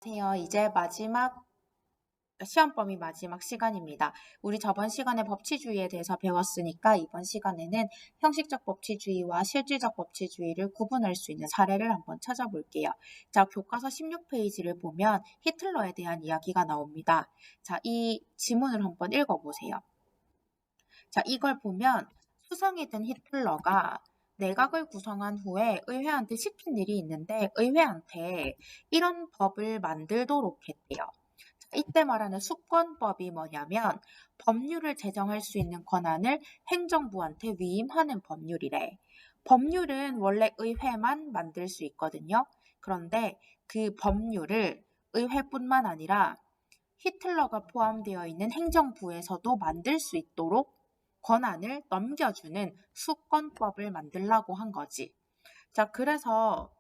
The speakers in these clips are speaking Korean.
안녕하세요. 이제 시험 범위 마지막 시간입니다. 우리 저번 시간에 법치주의에 대해서 배웠으니까 이번 시간에는 형식적 법치주의와 실질적 법치주의를 구분할 수 있는 사례를 한번 찾아볼게요. 자, 교과서 16페이지를 보면 히틀러에 대한 이야기가 나옵니다. 자, 이 지문을 한번 읽어보세요. 자, 이걸 보면 수성이 든 히틀러가 내각을 구성한 후에 의회한테 시킨 일이 있는데 의회한테 이런 법을 만들도록 했대요. 자, 이때 말하는 수권법이 뭐냐면 법률을 제정할 수 있는 권한을 행정부한테 위임하는 법률이래. 법률은 원래 의회만 만들 수 있거든요. 그런데 그 법률을 의회뿐만 아니라 히틀러가 포함되어 있는 행정부에서도 만들 수 있도록 권한을 넘겨주는 수권법을 만들라고 한 거지. 자, 그래서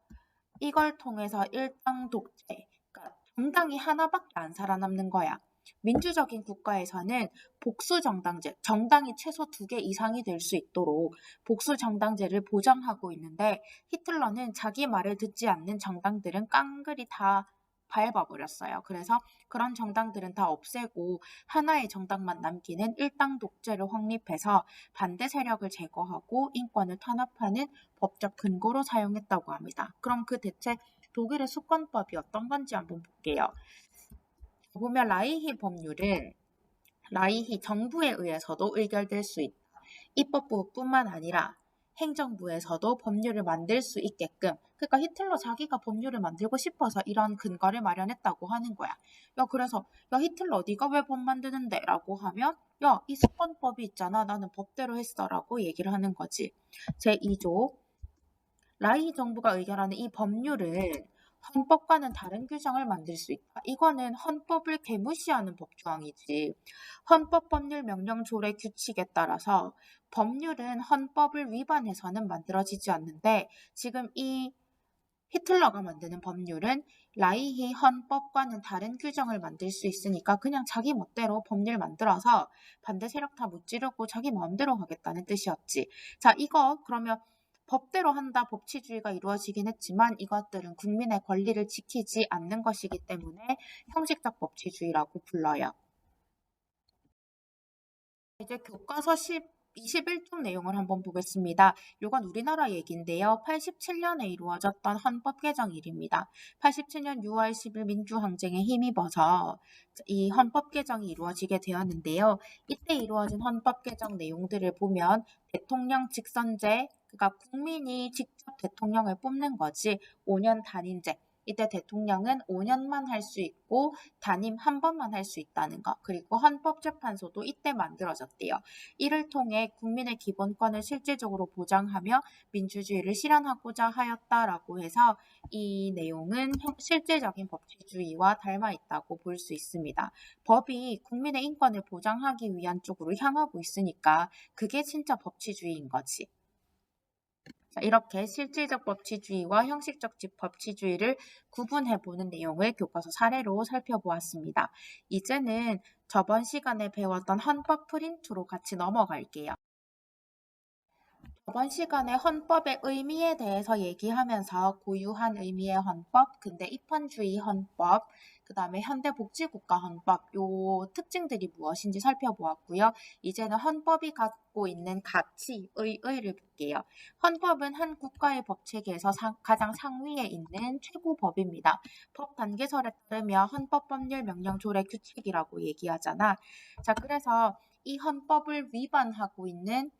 이걸 통해서 일당 독재, 그러니까 정당이 하나밖에 안 살아남는 거야. 민주적인 국가에서는 복수정당제, 정당이 최소 2개 이상이 될 수 있도록 복수정당제를 보장하고 있는데 히틀러는 자기 말을 듣지 않는 정당들은 깡그리 다 밟아버렸어요. 그래서 그런 정당들은 다 없애고 하나의 정당만 남기는 일당 독재를 확립해서 반대 세력을 제거하고 인권을 탄압하는 법적 근거로 사용했다고 합니다. 그럼 그 대체 독일의 수권법이 어떤 건지 한번 볼게요. 보면 라이히 법률은 라이히 정부에 의해서도 의결될 수 있다. 입법부뿐만 아니라 행정부에서도 법률을 만들 수 있게끔, 그러니까 히틀러 자기가 법률을 만들고 싶어서 이런 근거를 마련했다고 하는 거야. 야, 그래서 야, 히틀러 네가 왜 법 만드는데? 라고 하면 야, 이 수권법이 있잖아. 나는 법대로 했어. 라고 얘기를 하는 거지. 제2조 라이히 정부가 의결하는 이 법률은 헌법과는 다른 규정을 만들 수 있다. 이거는 헌법을 개무시하는 법조항이지. 헌법법률 명령 조례 규칙에 따라서 법률은 헌법을 위반해서는 만들어지지 않는데 지금 이 히틀러가 만드는 법률은 라이히 헌법과는 다른 규정을 만들 수 있으니까 그냥 자기 멋대로 법률 만들어서 반대 세력 다 무찌르고 자기 마음대로 하겠다는 뜻이었지. 자, 이거 그러면 법대로 한다 법치주의가 이루어지긴 했지만 이것들은 국민의 권리를 지키지 않는 것이기 때문에 형식적 법치주의라고 불러요. 이제 교과서 21쪽 내용을 한번 보겠습니다. 이건 우리나라 얘기인데요. 87년에 이루어졌던 헌법 개정일입니다. 87년 6월 10일 민주항쟁에 힘입어서 이 헌법 개정이 이루어지게 되었는데요. 이때 이루어진 헌법 개정 내용들을 보면 대통령 직선제, 그러니까 국민이 직접 대통령을 뽑는 거지 5년 단임제. 이때 대통령은 5년만 할 수 있고 단임 한 번만 할 수 있다는 것. 그리고 헌법재판소도 이때 만들어졌대요. 이를 통해 국민의 기본권을 실질적으로 보장하며 민주주의를 실현하고자 하였다라고 해서 이 내용은 실질적인 법치주의와 닮아 있다고 볼 수 있습니다. 법이 국민의 인권을 보장하기 위한 쪽으로 향하고 있으니까 그게 진짜 법치주의인 거지. 자, 이렇게 실질적 법치주의와 형식적 법치주의를 구분해보는 내용을 교과서 사례로 살펴보았습니다. 이제는 저번 시간에 배웠던 헌법 프린트로 같이 넘어갈게요. 저번 시간에 헌법의 의미에 대해서 얘기하면서 고유한 의미의 헌법, 근대 입헌주의 헌법, 그 다음에 현대복지국가 헌법, 요 특징들이 무엇인지 살펴보았고요. 이제는 헌법이 갖고 있는 가치, 의의를 볼게요. 헌법은 한 국가의 법체계에서 가장 상위에 있는 최고법입니다. 법 단계설에 따르면 헌법법률 명령 조례 규칙이라고 얘기하잖아. 자, 그래서 이 헌법을 위반하고 있는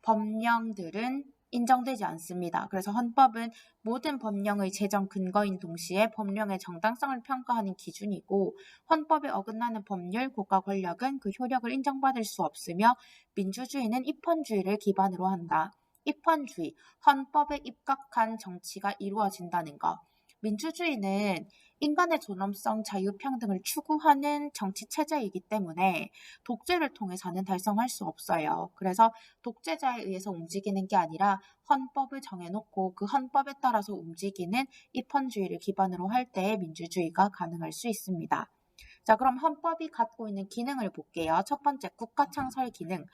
법령들은 인정되지 않습니다. 그래서 헌법은 모든 법령의 제정 근거인 동시에 법령의 정당성을 평가하는 기준이고 헌법에 어긋나는 법률, 국가 권력은 그 효력을 인정받을 수 없으며 민주주의는 입헌주의를 기반으로 한다. 입헌주의, 헌법에 입각한 정치가 이루어진다는 것. 민주주의는 인간의 존엄성, 자유평등을 추구하는 정치 체제이기 때문에 독재를 통해서는 달성할 수 없어요. 그래서 독재자에 의해서 움직이는 게 아니라 헌법을 정해놓고 그 헌법에 따라서 움직이는 입헌주의를 기반으로 할 때 민주주의가 가능할 수 있습니다. 자, 그럼 헌법이 갖고 있는 기능을 볼게요. 첫 번째, 국가 창설 기능.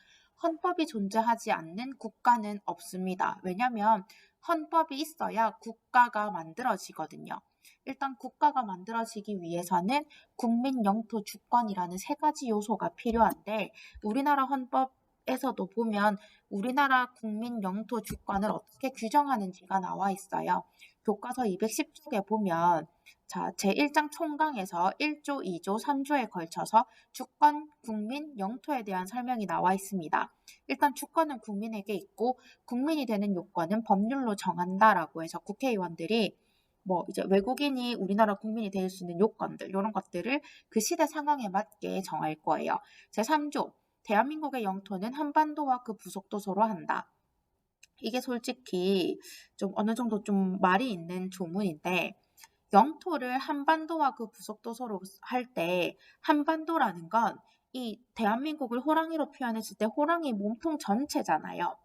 헌법이 존재하지 않는 국가는 없습니다. 왜냐하면 헌법이 있어야 국가가 만들어지거든요. 일단 국가가 만들어지기 위해서는 국민 영토 주권이라는 세 가지 요소가 필요한데 우리나라 헌법에서도 보면 우리나라 국민 영토 주권을 어떻게 규정하는지가 나와 있어요. 교과서 210쪽에 보면 자, 제1장 총강에서 1조, 2조, 3조에 걸쳐서 주권, 국민, 영토에 대한 설명이 나와 있습니다. 일단 주권은 국민에게 있고 국민이 되는 요건은 법률로 정한다라고 해서 국회의원들이 뭐 이제 외국인이 우리나라 국민이 될 수 있는 요건들 이런 것들을 그 시대 상황에 맞게 정할 거예요. 제3조 대한민국의 영토는 한반도와 그 부속도서로 한다. 이게 솔직히 좀 어느 정도 좀 말이 있는 조문인데 영토를 한반도와 그 부속도서로 할 때 한반도라는 건 이 대한민국을 호랑이로 표현했을 때 호랑이 몸통 전체잖아요.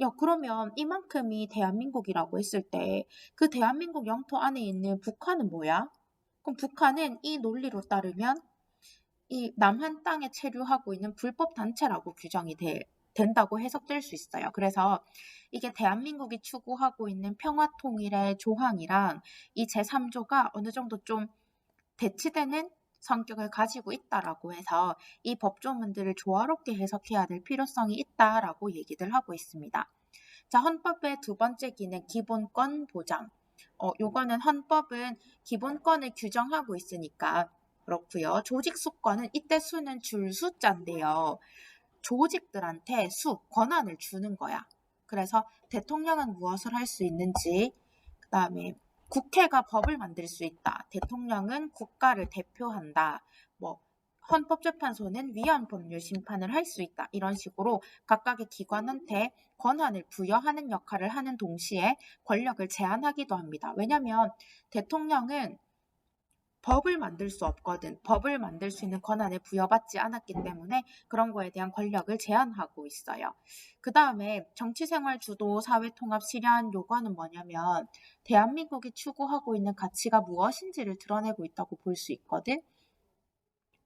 야, 그러면 이만큼이 대한민국이라고 했을 때 그 대한민국 영토 안에 있는 북한은 뭐야? 그럼 북한은 이 논리로 따르면 이 남한 땅에 체류하고 있는 불법 단체라고 된다고 해석될 수 있어요. 그래서 이게 대한민국이 추구하고 있는 평화 통일의 조항이랑 이 제3조가 어느 정도 좀 대치되는 성격을 가지고 있다라고 해서 이 법조문들을 조화롭게 해석해야 될 필요성이 있다라고 얘기들 하고 있습니다. 자, 헌법의 두 번째 기능 기본권 보장. 요거는 헌법은 기본권을 규정하고 있으니까 그렇고요. 조직 수권은 이때 수는 줄 숫자인데요. 조직들한테 권한을 주는 거야. 그래서 대통령은 무엇을 할 수 있는지, 그 다음에 국회가 법을 만들 수 있다. 대통령은 국가를 대표한다. 뭐 헌법재판소는 위헌법률 심판을 할 수 있다. 이런 식으로 각각의 기관한테 권한을 부여하는 역할을 하는 동시에 권력을 제한하기도 합니다. 왜냐하면 대통령은 법을 만들 수 없거든. 법을 만들 수 있는 권한을 부여받지 않았기 때문에 그런 거에 대한 권력을 제한하고 있어요. 그 다음에 정치생활 주도 사회통합 실현 요구는 뭐냐면 대한민국이 추구하고 있는 가치가 무엇인지를 드러내고 있다고 볼 수 있거든.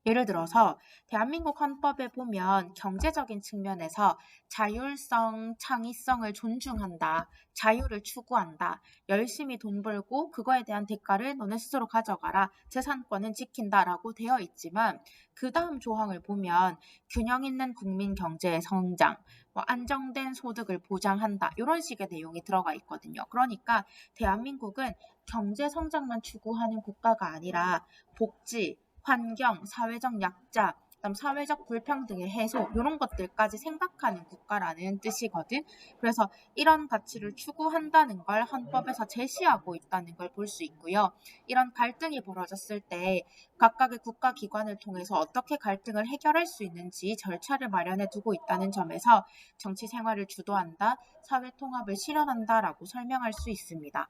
예를 들어서 대한민국 헌법에 보면 경제적인 측면에서 자율성, 창의성을 존중한다, 자유를 추구한다, 열심히 돈 벌고 그거에 대한 대가를 너네 스스로 가져가라, 재산권은 지킨다라고 되어 있지만 그 다음 조항을 보면 균형 있는 국민 경제의 성장, 뭐 안정된 소득을 보장한다 이런 식의 내용이 들어가 있거든요. 그러니까 대한민국은 경제 성장만 추구하는 국가가 아니라 복지, 환경, 사회적 약자, 그다음 사회적 불평등의 해소 이런 것들까지 생각하는 국가라는 뜻이거든. 그래서 이런 가치를 추구한다는 걸 헌법에서 제시하고 있다는 걸 볼 수 있고요. 이런 갈등이 벌어졌을 때 각각의 국가기관을 통해서 어떻게 갈등을 해결할 수 있는지 절차를 마련해 두고 있다는 점에서 정치 생활을 주도한다, 사회 통합을 실현한다라고 설명할 수 있습니다.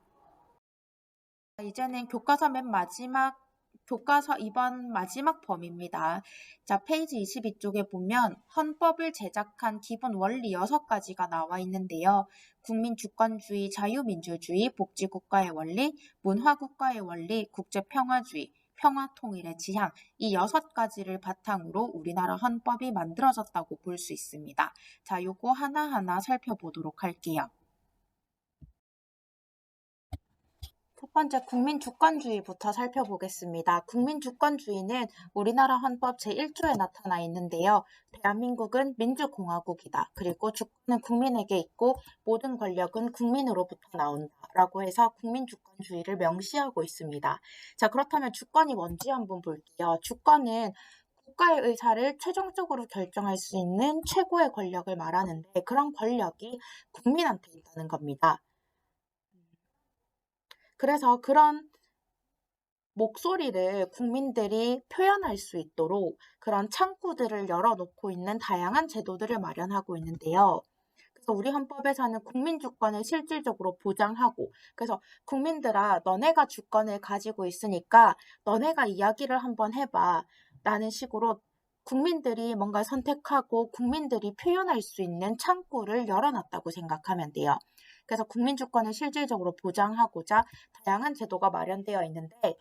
이제는 교과서 교과서 이번 마지막 범위입니다. 자, 페이지 22쪽에 보면 헌법을 제작한 기본 원리 6가지가 나와 있는데요. 국민 주권주의, 자유민주주의, 복지국가의 원리, 문화국가의 원리, 국제평화주의, 평화통일의 지향, 이 6가지를 바탕으로 우리나라 헌법이 만들어졌다고 볼 수 있습니다. 자, 요거 하나하나 살펴보도록 할게요. 첫 번째 국민주권주의부터 살펴보겠습니다. 국민주권주의는 우리나라 헌법 제1조에 나타나 있는데요. 대한민국은 민주공화국이다. 그리고 주권은 국민에게 있고 모든 권력은 국민으로부터 나온다라고 해서 국민주권주의를 명시하고 있습니다. 자, 그렇다면 주권이 뭔지 한번 볼게요. 주권은 국가의 의사를 최종적으로 결정할 수 있는 최고의 권력을 말하는데 그런 권력이 국민한테 있다는 겁니다. 그래서 그런 목소리를 국민들이 표현할 수 있도록 그런 창구들을 열어놓고 있는 다양한 제도들을 마련하고 있는데요. 그래서 우리 헌법에서는 국민주권을 실질적으로 보장하고, 그래서 국민들아, 너네가 주권을 가지고 있으니까 너네가 이야기를 한번 해봐. 라는 식으로 국민들이 뭔가 선택하고 국민들이 표현할 수 있는 창구를 열어놨다고 생각하면 돼요. 그래서 국민주권을 실질적으로 보장하고자 다양한 제도가 마련되어 있는데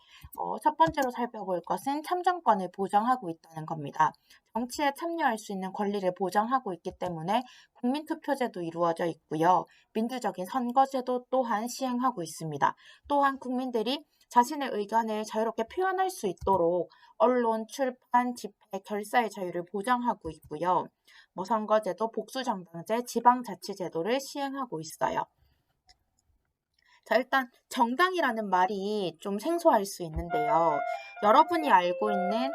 첫 번째로 살펴볼 것은 참정권을 보장하고 있다는 겁니다. 정치에 참여할 수 있는 권리를 보장하고 있기 때문에 국민투표제도 이루어져 있고요. 민주적인 선거제도 또한 시행하고 있습니다. 또한 국민들이 자신의 의견을 자유롭게 표현할 수 있도록 언론, 출판, 집회, 결사의 자유를 보장하고 있고요. 뭐 선거제도, 복수정당제, 지방자치제도를 시행하고 있어요. 자, 일단 정당이라는 말이 좀 생소할 수 있는데요. 여러분이 알고 있는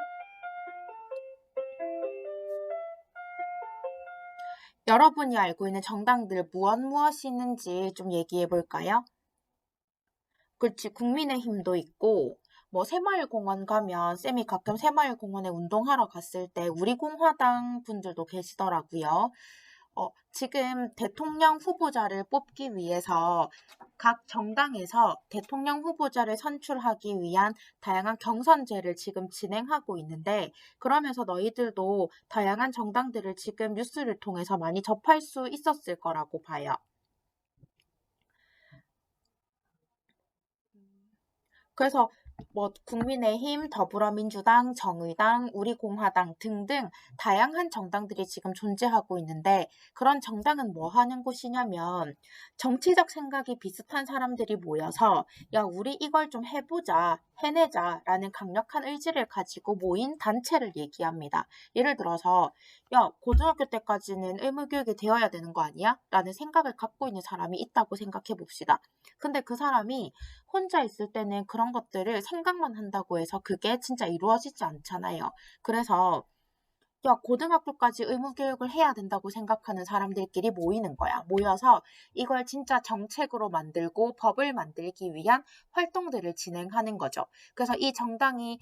정당들 무엇이 있는지 좀 얘기해 볼까요? 그렇지, 국민의힘도 있고, 뭐 새마을공원 가면 쌤이 가끔 새마을공원에 운동하러 갔을 때 우리공화당 분들도 계시더라고요. 지금 대통령 후보자를 뽑기 위해서 각 정당에서 대통령 후보자를 선출하기 위한 다양한 경선제를 지금 진행하고 있는데, 그러면서 너희들도 다양한 정당들을 지금 뉴스를 통해서 많이 접할 수 있었을 거라고 봐요. 그래서 뭐 국민의힘, 더불어민주당, 정의당, 우리공화당 등등 다양한 정당들이 지금 존재하고 있는데, 그런 정당은 뭐 하는 곳이냐면 정치적 생각이 비슷한 사람들이 모여서 야, 우리 이걸 좀 해보자, 해내자라는 강력한 의지를 가지고 모인 단체를 얘기합니다. 예를 들어서 야, 고등학교 때까지는 의무교육이 되어야 되는 거 아니야? 라는 생각을 갖고 있는 사람이 있다고 생각해 봅시다. 근데 그 사람이 혼자 있을 때는 그런 것들을 생각만 한다고 해서 그게 진짜 이루어지지 않잖아요. 그래서 야, 고등학교까지 의무교육을 해야 된다고 생각하는 사람들끼리 모이는 거야. 모여서 이걸 진짜 정책으로 만들고 법을 만들기 위한 활동들을 진행하는 거죠. 그래서 이 정당이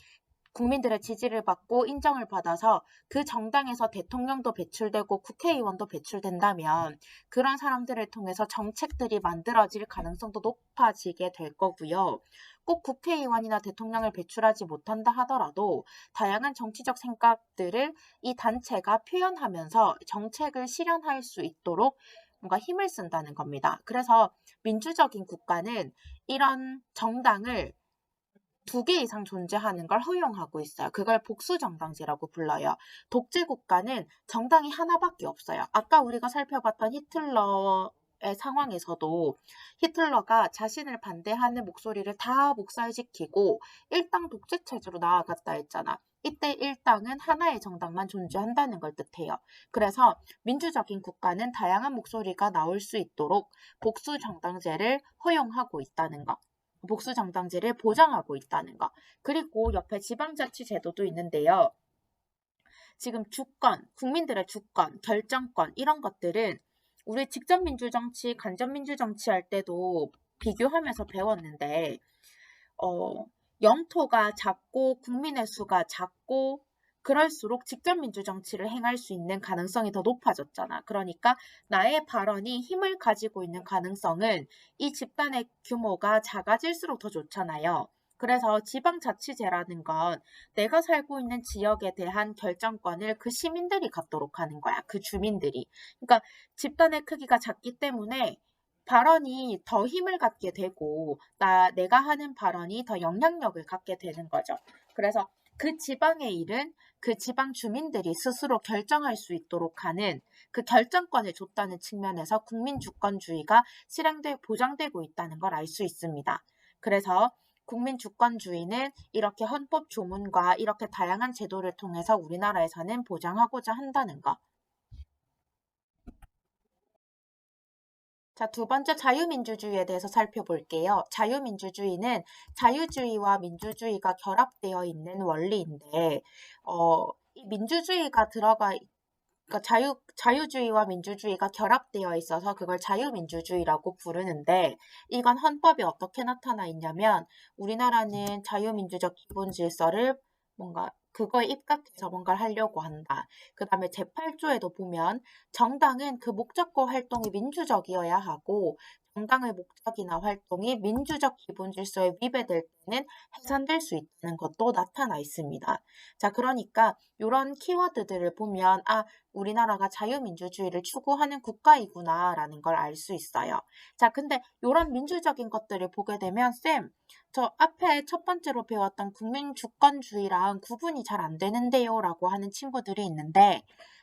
국민들의 지지를 받고 인정을 받아서 그 정당에서 대통령도 배출되고 국회의원도 배출된다면 그런 사람들을 통해서 정책들이 만들어질 가능성도 높아지게 될 거고요. 꼭 국회의원이나 대통령을 배출하지 못한다 하더라도 다양한 정치적 생각들을 이 단체가 표현하면서 정책을 실현할 수 있도록 뭔가 힘을 쓴다는 겁니다. 그래서 민주적인 국가는 이런 정당을 2개 이상 존재하는 걸 허용하고 있어요. 그걸 복수정당제라고 불러요. 독재국가는 정당이 하나밖에 없어요. 아까 우리가 살펴봤던 히틀러의 상황에서도 히틀러가 자신을 반대하는 목소리를 다 목살시키고 일당 독재체제로 나아갔다 했잖아. 이때 일당은 하나의 정당만 존재한다는 걸 뜻해요. 그래서 민주적인 국가는 다양한 목소리가 나올 수 있도록 복수정당제를 허용하고 있다는 거. 복수정당제를 보장하고 있다는 거. 그리고 옆에 지방자치제도도 있는데요. 지금 주권, 국민들의 주권, 결정권 이런 것들은 우리 직접민주정치, 간접민주정치 할 때도 비교하면서 배웠는데 영토가 작고 국민의 수가 작고 그럴수록 직접 민주정치를 행할 수 있는 가능성이 더 높아졌잖아. 그러니까 나의 발언이 힘을 가지고 있는 가능성은 이 집단의 규모가 작아질수록 더 좋잖아요. 그래서 지방자치제라는 건 내가 살고 있는 지역에 대한 결정권을 그 시민들이 갖도록 하는 거야. 그 주민들이. 그러니까 집단의 크기가 작기 때문에 발언이 더 힘을 갖게 되고 내가 하는 발언이 더 영향력을 갖게 되는 거죠. 그래서 그 지방의 일은 그 지방 주민들이 스스로 결정할 수 있도록 하는 그 결정권을 줬다는 측면에서 국민 주권주의가 보장되고 있다는 걸 알 수 있습니다. 그래서 국민 주권주의는 이렇게 헌법 조문과 이렇게 다양한 제도를 통해서 우리나라에서는 보장하고자 한다는 것. 자, 2번째 자유민주주의에 대해서 살펴볼게요. 자유민주주의는 자유주의와 민주주의가 결합되어 있는 원리인데, 이 민주주의가 그러니까 자유주의와 민주주의가 결합되어 있어서 그걸 자유민주주의라고 부르는데, 이건 헌법에 어떻게 나타나 있냐면, 우리나라는 자유민주적 기본 질서를 뭔가 그거에 입각해서 뭔가를 하려고 한다. 그 다음에 제8조에도 보면 정당은 그 목적과 활동이 민주적이어야 하고 정당의 목적이나 활동이 민주적 기본 질서에 위배될 때는 해산될 수 있다는 것도 나타나 있습니다. 자, 그러니까 이런 키워드들을 보면 우리나라가 자유민주주의를 추구하는 국가이구나라는 걸 알 수 있어요. 자, 근데 이런 민주적인 것들을 보게 되면 저 앞에 첫 번째로 배웠던 국민주권주의랑 구분이 잘 안 되는데요 라고 하는 친구들이 있는데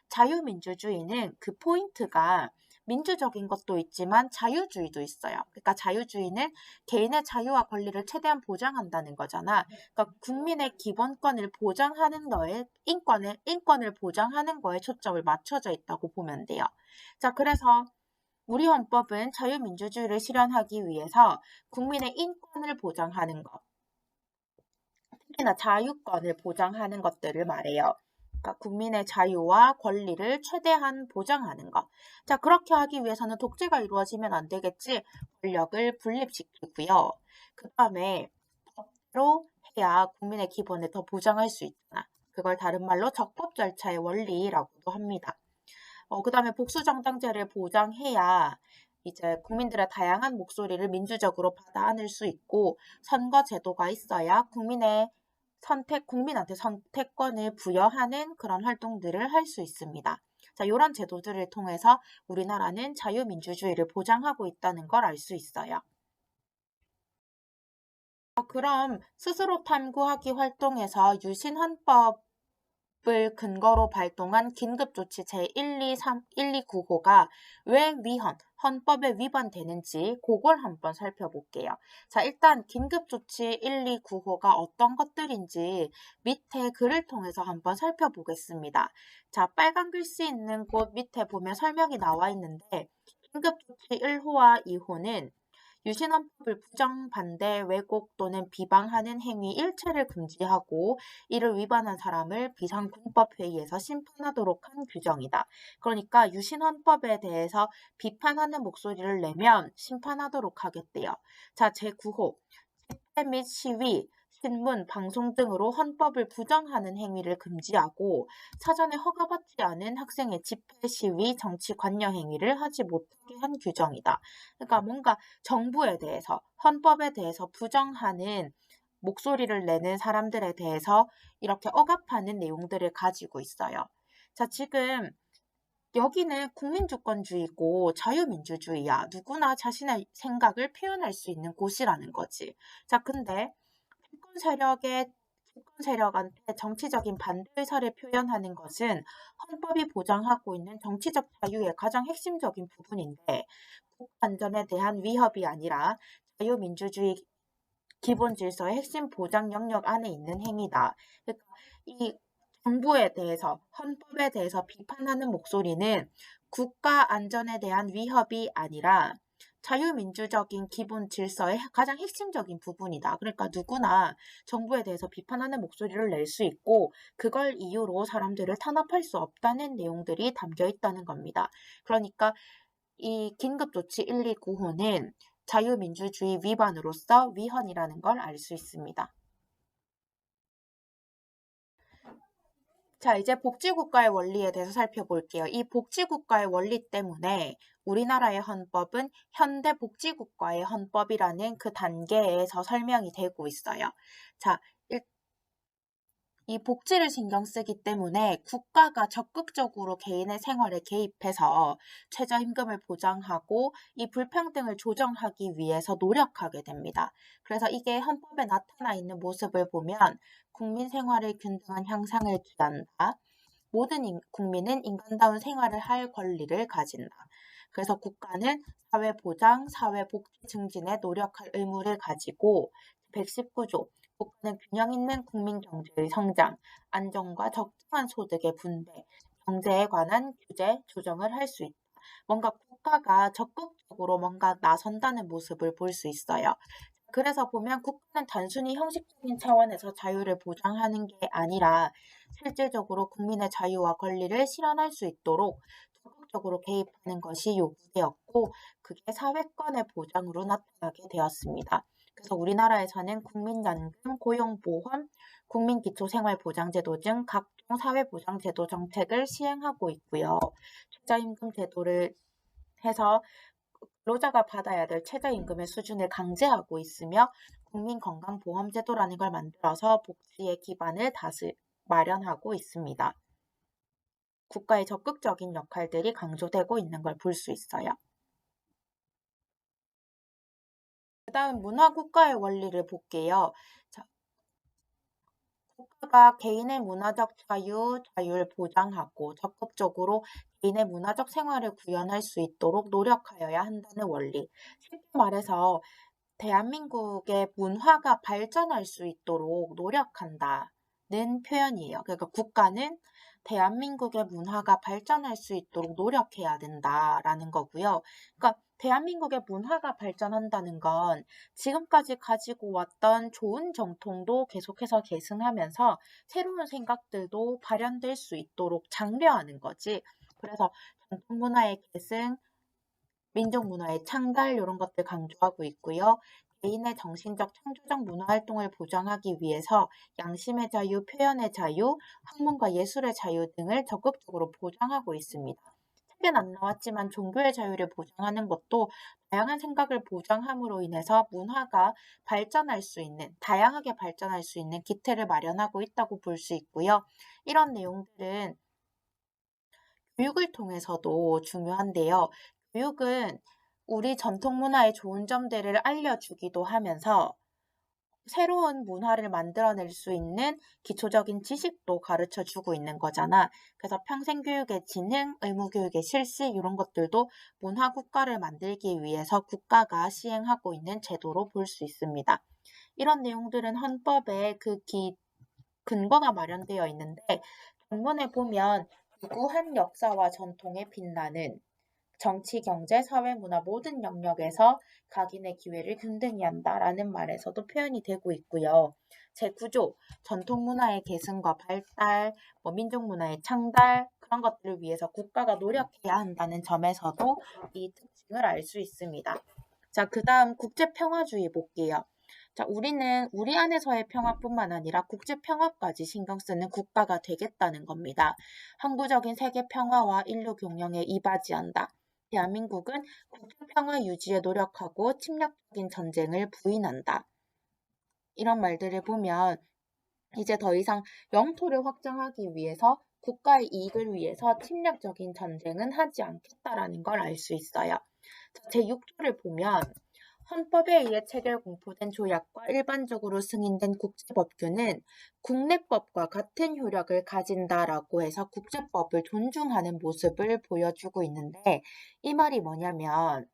자유민주주의는 그 포인트가 민주적인 것도 있지만 자유주의도 있어요. 그러니까 자유주의는 개인의 자유와 권리를 최대한 보장한다는 거잖아. 그러니까 국민의 기본권을 보장하는 거에 인권을 보장하는 거에 초점을 맞춰져 있다고 보면 돼요. 자, 그래서 우리 헌법은 자유민주주의를 실현하기 위해서 국민의 인권을 보장하는 것, 특히나 자유권을 보장하는 것들을 말해요. 그러니까 국민의 자유와 권리를 최대한 보장하는 것. 자, 그렇게 하기 위해서는 독재가 이루어지면 안 되겠지. 권력을 분립시키고요. 그 다음에 법대로 해야 국민의 기본을 더 보장할 수 있잖아. 그걸 다른 말로 적법 절차의 원리라고도 합니다. 그 다음에 복수정당제를 보장해야 이제 국민들의 다양한 목소리를 민주적으로 받아 안을 수 있고 선거제도가 있어야 국민한테 선택권을 부여하는 그런 활동들을 할 수 있습니다. 자, 이런 제도들을 통해서 우리나라는 자유민주주의를 보장하고 있다는 걸 알 수 있어요. 그럼 스스로 탐구하기 활동에서 유신헌법 을 근거로 발동한 긴급조치 제129호가 왜 헌법에 위반되는지 그걸 한번 살펴볼게요. 자, 일단 긴급조치 129호가 어떤 것들인지 밑에 글을 통해서 한번 살펴보겠습니다. 자, 빨간 글씨 있는 곳 밑에 보면 설명이 나와 있는데 긴급조치 1호와 2호는 유신헌법을 부정, 반대, 왜곡 또는 비방하는 행위 일체를 금지하고 이를 위반한 사람을 비상군법회의에서 심판하도록 한 규정이다. 그러니까 유신헌법에 대해서 비판하는 목소리를 내면 심판하도록 하겠대요. 자, 제9호. 집회 및 시위, 신문, 방송 등으로 헌법을 부정하는 행위를 금지하고 사전에 허가받지 않은 학생의 집회, 시위, 정치 관여 행위를 하지 못하게 한 규정이다. 그러니까 뭔가 정부에 대해서, 헌법에 대해서 부정하는 목소리를 내는 사람들에 대해서 이렇게 억압하는 내용들을 가지고 있어요. 자, 지금 여기는 국민주권주의고 자유민주주의야. 누구나 자신의 생각을 표현할 수 있는 곳이라는 거지. 자, 근데 집권 세력한테 정치적인 반대 의사를 표현하는 것은 헌법이 보장하고 있는 정치적 자유의 가장 핵심적인 부분인데 국가 안전에 대한 위협이 아니라 자유민주주의 기본 질서의 핵심 보장 영역 안에 있는 행위다. 그러니까 이 정부에 대해서, 헌법에 대해서 비판하는 목소리는 국가 안전에 대한 위협이 아니라 자유민주적인 기본 질서의 가장 핵심적인 부분이다. 그러니까 누구나 정부에 대해서 비판하는 목소리를 낼 수 있고 그걸 이유로 사람들을 탄압할 수 없다는 내용들이 담겨 있다는 겁니다. 그러니까 이 긴급조치 129호는 자유민주주의 위반으로서 위헌이라는 걸 알 수 있습니다. 자, 이제 복지국가의 원리에 대해서 살펴볼게요. 이 복지국가의 원리 때문에 우리나라의 헌법은 현대복지국가의 헌법이라는 그 단계에서 설명이 되고 있어요. 자, 이 복지를 신경 쓰기 때문에 국가가 적극적으로 개인의 생활에 개입해서 최저임금을 보장하고 이 불평등을 조정하기 위해서 노력하게 됩니다. 그래서 이게 헌법에 나타나 있는 모습을 보면 국민 생활의 균등한 향상을 기한다. 모든 국민은 인간다운 생활을 할 권리를 가진다. 그래서 국가는 사회보장, 사회복지 증진에 노력할 의무를 가지고 119조 국가는 균형 있는 국민 경제의 성장, 안정과 적정한 소득의 분배, 경제에 관한 규제, 조정을 할 수 있다. 뭔가 국가가 적극적으로 뭔가 나선다는 모습을 볼 수 있어요. 그래서 보면 국가는 단순히 형식적인 차원에서 자유를 보장하는 게 아니라 실질적으로 국민의 자유와 권리를 실현할 수 있도록 적극적으로 개입하는 것이 요구되었고 그게 사회권의 보장으로 나타나게 되었습니다. 그래서 우리나라에서는 국민연금, 고용보험, 국민기초생활보장제도 등 각종 사회보장제도 정책을 시행하고 있고요. 최저임금 제도를 해서 근로자가 받아야 될 최저임금의 수준을 강제하고 있으며 국민건강보험제도라는 걸 만들어서 복지의 기반을 마련하고 있습니다. 국가의 적극적인 역할들이 강조되고 있는 걸 볼 수 있어요. 그 다음 문화국가의 원리를 볼게요. 자, 국가가 개인의 문화적 자율 보장하고 적극적으로 개인의 문화적 생활을 구현할 수 있도록 노력하여야 한다는 원리. 쉽게 말해서 대한민국의 문화가 발전할 수 있도록 노력한다는 표현이에요. 그러니까 국가는 대한민국의 문화가 발전할 수 있도록 노력해야 된다라는 거고요. 그러니까 대한민국의 문화가 발전한다는 건 지금까지 가지고 왔던 좋은 정통도 계속해서 계승하면서 새로운 생각들도 발현될 수 있도록 장려하는 거지. 그래서 전통 문화의 계승, 민족 문화의 창달 이런 것들 강조하고 있고요. 개인의 정신적 창조적 문화 활동을 보장하기 위해서 양심의 자유, 표현의 자유, 학문과 예술의 자유 등을 적극적으로 보장하고 있습니다. 책엔 안 나왔지만 종교의 자유를 보장하는 것도 다양한 생각을 보장함으로 인해서 문화가 발전할 수 있는, 다양하게 발전할 수 있는 기틀을 마련하고 있다고 볼 수 있고요. 이런 내용들은 교육을 통해서도 중요한데요. 교육은 우리 전통 문화의 좋은 점들을 알려주기도 하면서 새로운 문화를 만들어낼 수 있는 기초적인 지식도 가르쳐 주고 있는 거잖아. 그래서 평생교육의 진흥, 의무교육의 실시 이런 것들도 문화국가를 만들기 위해서 국가가 시행하고 있는 제도로 볼 수 있습니다. 이런 내용들은 헌법에 근거가 마련되어 있는데 본문에 보면 유구한 역사와 전통에 빛나는 정치, 경제, 사회, 문화 모든 영역에서 각인의 기회를 균등히 한다라는 말에서도 표현이 되고 있고요. 제9조 전통 문화의 계승과 발달, 민족 문화의 창달 그런 것들을 위해서 국가가 노력해야 한다는 점에서도 이 특징을 알 수 있습니다. 자, 그다음 국제평화주의 볼게요. 자, 우리는 우리 안에서의 평화뿐만 아니라 국제 평화까지 신경 쓰는 국가가 되겠다는 겁니다. 항구적인 세계 평화와 인류 경영에 이바지한다. 대한민국은 국제 평화 유지에 노력하고 침략적인 전쟁을 부인한다. 이런 말들을 보면 이제 더 이상 영토를 확장하기 위해서 국가의 이익을 위해서 침략적인 전쟁은 하지 않겠다라는 걸 알 수 있어요. 제6조를 보면 헌법에 의해 체결 공포된 조약과 일반적으로 승인된 국제법규는 국내법과 같은 효력을 가진다라고 해서 국제법을 존중하는 모습을 보여주고 있는데 이 말이 뭐냐면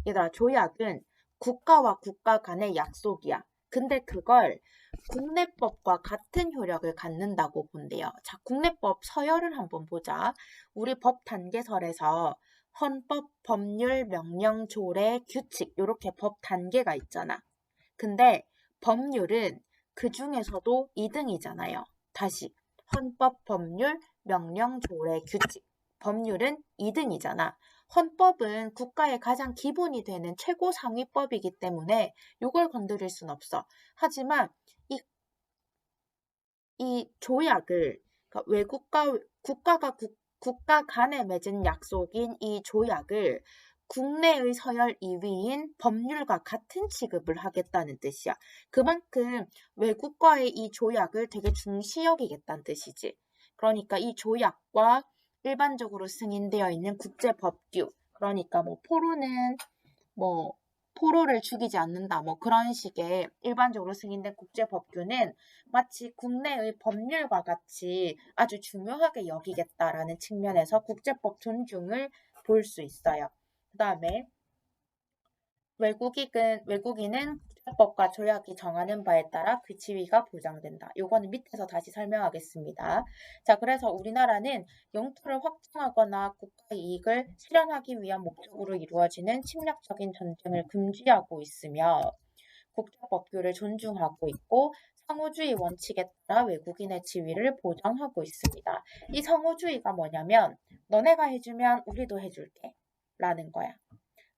얘들아 조약은 국가와 국가 간의 약속이야. 근데 그걸 국내법과 같은 효력을 갖는다고 본대요. 자, 국내법 서열을 한번 보자. 우리 법 단계설에서 헌법, 법률, 명령, 조례, 규칙 이렇게 법 단계가 있잖아. 근데 법률은 그 중에서도 2등이잖아요. 다시 헌법, 법률, 명령, 조례, 규칙. 법률은 2등이잖아. 헌법은 국가의 가장 기본이 되는 최고 상위법이기 때문에 이걸 건드릴 순 없어. 하지만 이 조약을 그러니까 국가 간에 맺은 약속인 이 조약을 국내의 서열 2위인 법률과 같은 취급을 하겠다는 뜻이야. 그만큼 외국과의 이 조약을 되게 중시 여기겠다는 뜻이지. 그러니까 이 조약과 일반적으로 승인되어 있는 국제법규, 그러니까 뭐 포로를 죽이지 않는다, 그런 식의 일반적으로 승인된 국제법규는 마치 국내의 법률과 같이 아주 중요하게 여기겠다라는 측면에서 국제법 존중을 볼 수 있어요. 그 다음에 외국인은 국제법과 조약이 정하는 바에 따라 그 지위가 보장된다. 요거는 밑에서 다시 설명하겠습니다. 자, 그래서 우리나라는 영토를 확장하거나 국가의 이익을 실현하기 위한 목적으로 이루어지는 침략적인 전쟁을 금지하고 있으며 국제법규를 존중하고 있고 상호주의 원칙에 따라 외국인의 지위를 보장하고 있습니다. 이 상호주의가 뭐냐면 너네가 해주면 우리도 해줄게 라는 거야.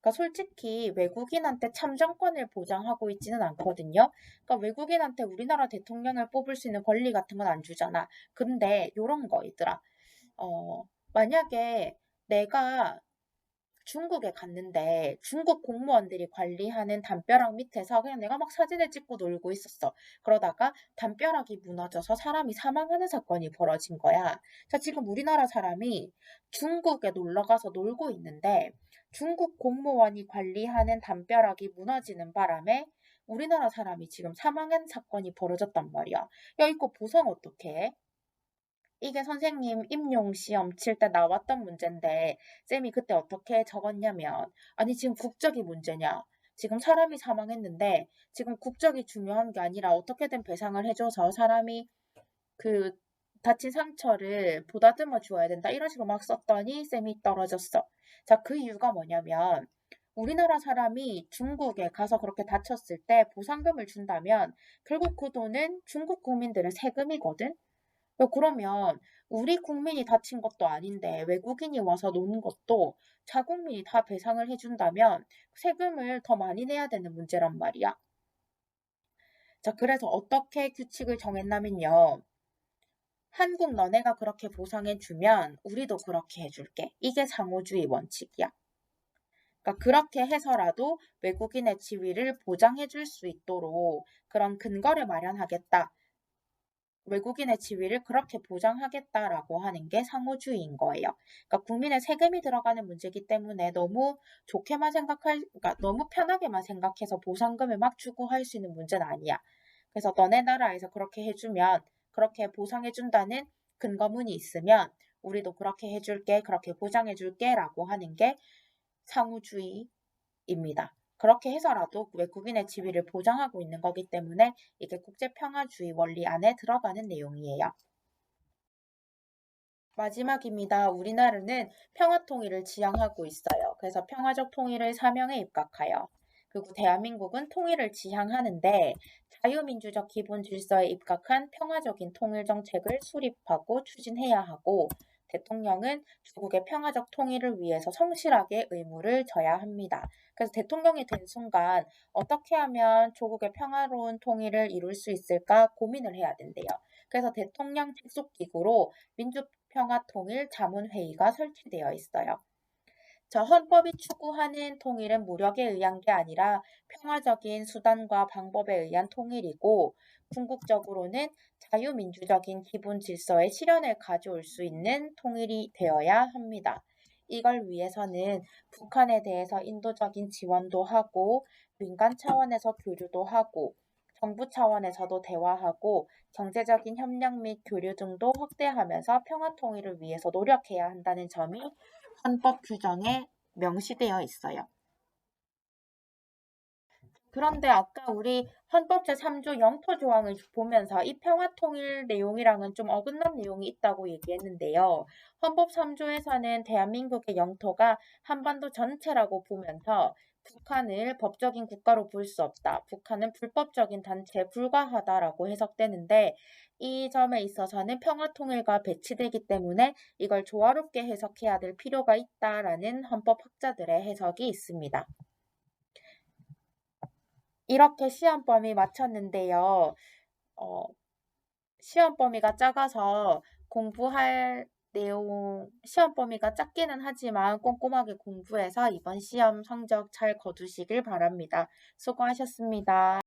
그러니까 솔직히 외국인한테 참정권을 보장하고 있지는 않거든요. 그러니까 외국인한테 우리나라 대통령을 뽑을 수 있는 권리 같은 건 안 주잖아. 근데 요런 거 있더라. 만약에 내가 중국에 갔는데 중국 공무원들이 관리하는 담벼락 밑에서 그냥 내가 막 사진을 찍고 놀고 있었어. 그러다가 담벼락이 무너져서 사람이 사망하는 사건이 벌어진 거야. 자, 지금 우리나라 사람이 중국에 놀러 가서 놀고 있는데 중국 공무원이 관리하는 담벼락이 무너지는 바람에 우리나라 사람이 지금 사망한 사건이 벌어졌단 말이야. 야, 이거 보상 어떡해? 이게 선생님 임용 시험 칠 때 나왔던 문제인데 쌤이 그때 어떻게 적었냐면 아니 지금 국적이 문제냐? 지금 사람이 사망했는데 지금 국적이 중요한 게 아니라 어떻게든 배상을 해줘서 사람이 그 다친 상처를 보다듬어 주어야 된다. 이런 식으로 막 썼더니 쌤이 떨어졌어. 자, 그 이유가 뭐냐면 우리나라 사람이 중국에 가서 그렇게 다쳤을 때 보상금을 준다면 결국 그 돈은 중국 국민들의 세금이거든. 그러면 우리 국민이 다친 것도 아닌데 외국인이 와서 노는 것도 자국민이 다 배상을 해준다면 세금을 더 많이 내야 되는 문제란 말이야. 자, 그래서 어떻게 규칙을 정했냐면요. 한국 너네가 그렇게 보상해주면 우리도 그렇게 해줄게. 이게 상호주의 원칙이야. 그러니까 그렇게 해서라도 외국인의 지위를 보장해줄 수 있도록 그런 근거를 마련하겠다. 외국인의 지위를 그렇게 보장하겠다라고 하는 게 상호주의인 거예요. 그러니까 국민의 세금이 들어가는 문제이기 때문에 너무 좋게만 그러니까 너무 편하게만 생각해서 보상금을 막 주고 할 수 있는 문제는 아니야. 그래서 너네 나라에서 그렇게 해주면, 그렇게 보상해준다는 근거문이 있으면 우리도 그렇게 해줄게, 그렇게 보장해줄게라고 하는 게 상호주의입니다. 그렇게 해서라도 외국인의 지위를 보장하고 있는 거기 때문에 이게 국제평화주의 원리 안에 들어가는 내용이에요. 마지막입니다. 우리나라는 평화통일을 지향하고 있어요. 그래서 평화적 통일을 사명에 입각하여 그리고 대한민국은 통일을 지향하는데 자유민주적 기본 질서에 입각한 평화적인 통일 정책을 수립하고 추진해야 하고 대통령은 조국의 평화적 통일을 위해서 성실하게 의무를 져야 합니다. 그래서 대통령이 된 순간 어떻게 하면 조국의 평화로운 통일을 이룰 수 있을까 고민을 해야 된대요. 그래서 대통령 직속기구로 민주평화통일자문회의가 설치되어 있어요. 헌법이 추구하는 통일은 무력에 의한 게 아니라 평화적인 수단과 방법에 의한 통일이고 궁극적으로는 자유민주적인 기본 질서의 실현을 가져올 수 있는 통일이 되어야 합니다. 이걸 위해서는 북한에 대해서 인도적인 지원도 하고 민간 차원에서 교류도 하고 정부 차원에서도 대화하고 경제적인 협력 및 교류 등도 확대하면서 평화 통일을 위해서 노력해야 한다는 점이 헌법 규정에 명시되어 있어요. 그런데 아까 우리 헌법 제3조 영토 조항을 보면서 이 평화통일 내용이랑은 좀 어긋난 내용이 있다고 얘기했는데요. 헌법 3조에서는 대한민국의 영토가 한반도 전체라고 보면서 북한을 법적인 국가로 볼 수 없다. 북한은 불법적인 단체에 불과하다라고 해석되는데 이 점에 있어서는 평화통일과 배치되기 때문에 이걸 조화롭게 해석해야 될 필요가 있다라는 헌법학자들의 해석이 있습니다. 이렇게 시험 범위 맞췄는데요. 시험 범위가 작아서 공부할 내용, 시험 범위가 작기는 하지만 꼼꼼하게 공부해서 이번 시험 성적 잘 거두시길 바랍니다. 수고하셨습니다.